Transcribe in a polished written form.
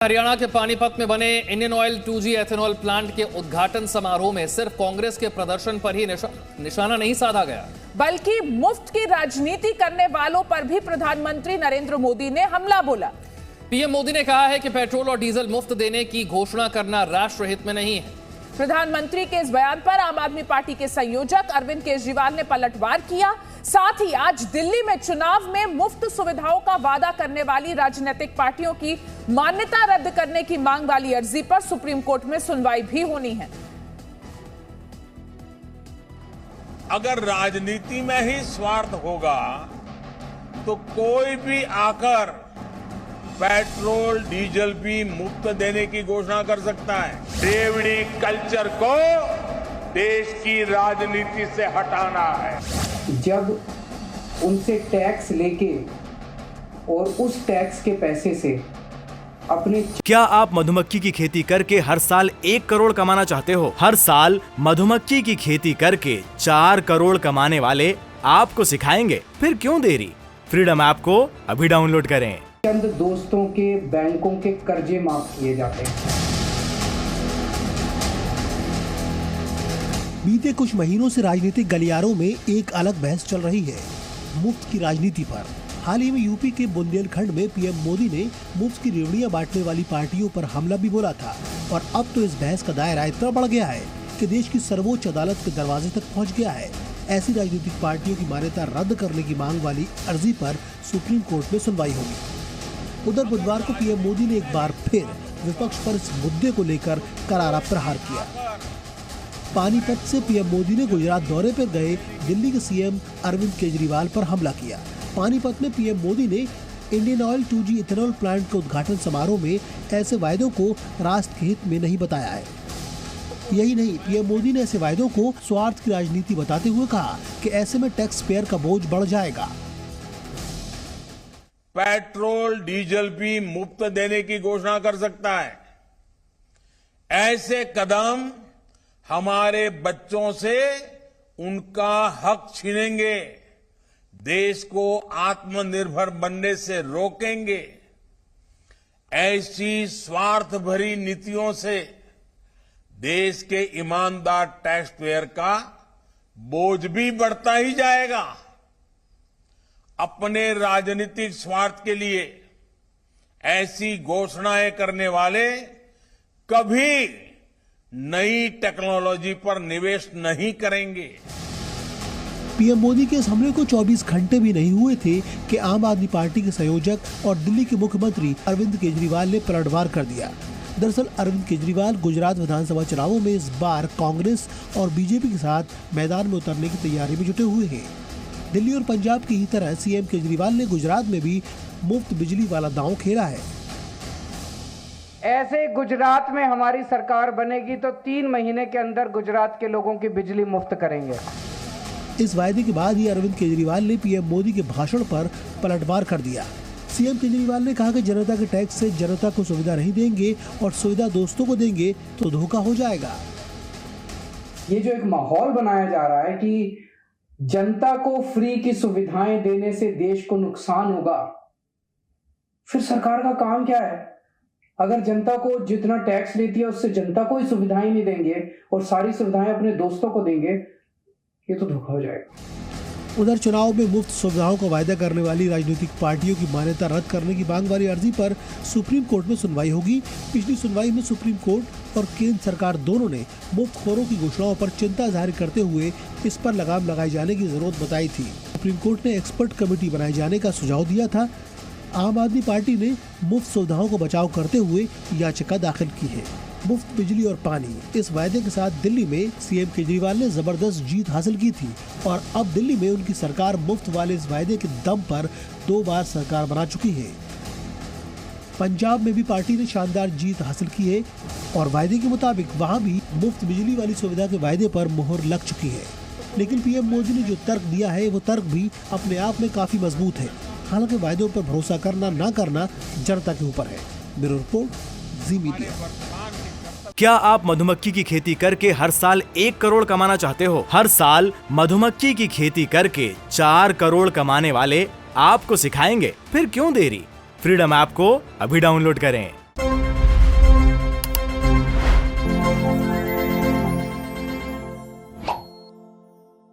हरियाणा के पानीपत में बने Indian oil 2G ethanol plant के उद्घाटन समारोह में सिर्फ कांग्रेस के प्रदर्शन पर ही निशाना नहीं साधा गया, बल्कि मुफ्त की राजनीति करने वालों पर भी प्रधानमंत्री नरेंद्र मोदी ने हमला बोला। पीएम मोदी ने कहा है कि पेट्रोल और डीजल मुफ्त देने की घोषणा करना राष्ट्रहित में नहीं है। प्रधानमंत्री के इस बयान पर आम आदमी पार्टी के संयोजक अरविंद केजरीवाल ने पलटवार किया। साथ ही आज दिल्ली में चुनाव में मुफ्त सुविधाओं का वादा करने वाली राजनीतिक पार्टियों की मान्यता रद्द करने की मांग वाली अर्जी पर सुप्रीम कोर्ट में सुनवाई भी होनी है। अगर राजनीति में ही स्वार्थ होगा तो कोई भी आकर पेट्रोल डीजल भी मुफ्त देने की घोषणा कर सकता है। देवड़ी कल्चर को देश की राजनीति से हटाना है। जब उनसे टैक्स लेके और उस टैक्स के पैसे से अपने क्या आप मधुमक्खी की खेती करके हर साल 1 करोड़ कमाना चाहते हो? हर साल मधुमक्खी की खेती करके 4 करोड़ कमाने वाले आपको सिखाएंगे, फिर क्यों देरी? फ्रीडम ऐप को अभी डाउनलोड करें। चंद दोस्तों के बैंकों के कर्जे माफ किए जाते हैं। बीते कुछ महीनों से राजनीतिक गलियारों में एक अलग बहस चल रही है, मुफ्त की राजनीति पर। हाल ही में यूपी के बुंदेलखंड में पीएम मोदी ने मुफ्त की रेवड़ियां बांटने वाली पार्टियों पर हमला भी बोला था और अब तो इस बहस का दायरा इतना बढ़ गया है कि देश की सर्वोच्च अदालत के दरवाजे तक पहुंच गया है। ऐसी राजनीतिक पार्टियों की मान्यता रद्द करने की मांग वाली अर्जी पर सुप्रीम कोर्ट में सुनवाई होगी। उधर बुधवार को पीएम मोदी ने एक बार फिर विपक्ष पर इस मुद्दे को लेकर करारा प्रहार किया। पानीपत से पीएम मोदी ने गुजरात दौरे पर गए दिल्ली के सीएम अरविंद केजरीवाल पर हमला किया। पानीपत में पीएम मोदी ने Indian oil 2G ethanol plant के उद्घाटन समारोह में ऐसे वायदों को राष्ट्र के हित में नहीं बताया है। यही नहीं, पीएम मोदी ने ऐसे वायदों को स्वार्थ की राजनीति बताते हुए कहा कि ऐसे में टैक्स पेयर का बोझ बढ़ जाएगा। पेट्रोल डीजल भी मुफ्त देने की घोषणा कर सकता है। ऐसे कदम हमारे बच्चों से उनका हक छीनेंगे, देश को आत्मनिर्भर बनने से रोकेंगे। ऐसी स्वार्थ भरी नीतियों से देश के ईमानदार टैक्स पेयर का बोझ भी बढ़ता ही जाएगा। अपने राजनीतिक स्वार्थ के लिए ऐसी घोषणाएं करने वाले कभी नई टेक्नोलॉजी पर निवेश नहीं करेंगे। पीएम मोदी के इस हमले को 24 घंटे भी नहीं हुए थे कि आम आदमी पार्टी के संयोजक और दिल्ली के मुख्यमंत्री अरविंद केजरीवाल ने पलटवार कर दिया। दरअसल अरविंद केजरीवाल गुजरात विधानसभा चुनावों में इस बार कांग्रेस और बीजेपी के साथ मैदान में उतरने की तैयारी में जुटे हुए हैं। दिल्ली और पंजाब की ही तरह सीएम केजरीवाल ने गुजरात में भी मुफ्त बिजली वाला दांव खेला है। ऐसे गुजरात में हमारी सरकार बनेगी तो 3 महीने के अंदर गुजरात के लोगों की बिजली मुफ्त करेंगे। इस वायदे के बाद ही अरविंद केजरीवाल ने पीएम मोदी के भाषण पर पलटवार कर दिया। सीएम केजरीवाल ने कहा कि जनता के टैक्स से जनता को सुविधा नहीं देंगे और सुविधा दोस्तों को देंगे तो धोखा हो जाएगा। ये जो एक माहौल बनाया जा रहा है कि जनता को फ्री की सुविधाएं देने से देश को नुकसान होगा, फिर सरकार का काम क्या है? अगर जनता को जितना टैक्स लेती है उससे जनता को ही सुविधाएं नहीं देंगे और सारी सुविधाएं अपने दोस्तों को देंगे, ये तो धोखा हो जाएगा। उधर चुनाव में मुफ्त सुविधाओं का वायदा करने वाली राजनीतिक पार्टियों की मान्यता रद्द करने की मांग वाली अर्जी पर सुप्रीम कोर्ट में सुनवाई होगी। पिछली सुनवाई में सुप्रीम कोर्ट और केंद्र सरकार दोनों ने मुफ्तखोरों की घोषणाओं पर चिंता जाहिर करते हुए इस पर लगाम लगाए जाने की जरूरत बताई थी। सुप्रीम कोर्ट ने एक्सपर्ट कमेटी बनाए जाने का सुझाव दिया था। आम आदमी पार्टी ने मुफ्त सुविधाओं को बचाव करते हुए याचिका दाखिल की है। मुफ्त बिजली और पानी, इस वायदे के साथ दिल्ली में सीएम केजरीवाल ने जबरदस्त जीत हासिल की थी और अब दिल्ली में उनकी सरकार मुफ्त वाले इस वायदे के दम पर 2 बार सरकार बना चुकी है। पंजाब में भी पार्टी ने शानदार जीत हासिल की है और वायदे के मुताबिक वहां भी मुफ्त बिजली वाली सुविधा के वायदे पर मुहर लग चुकी है। लेकिन पीएम मोदी ने जो तर्क दिया है वो तर्क भी अपने आप में काफी मजबूत है। हालांकि वायदों पर भरोसा करना ना करना जनता के ऊपर है। ब्यूरो रिपोर्ट, जी मीडिया। क्या आप मधुमक्खी की खेती करके हर साल 1 करोड़ कमाना चाहते हो? हर साल मधुमक्खी की खेती करके 4 करोड़ कमाने वाले आपको सिखाएंगे, फिर क्यों देरी? फ्रीडम ऐप को अभी डाउनलोड करें।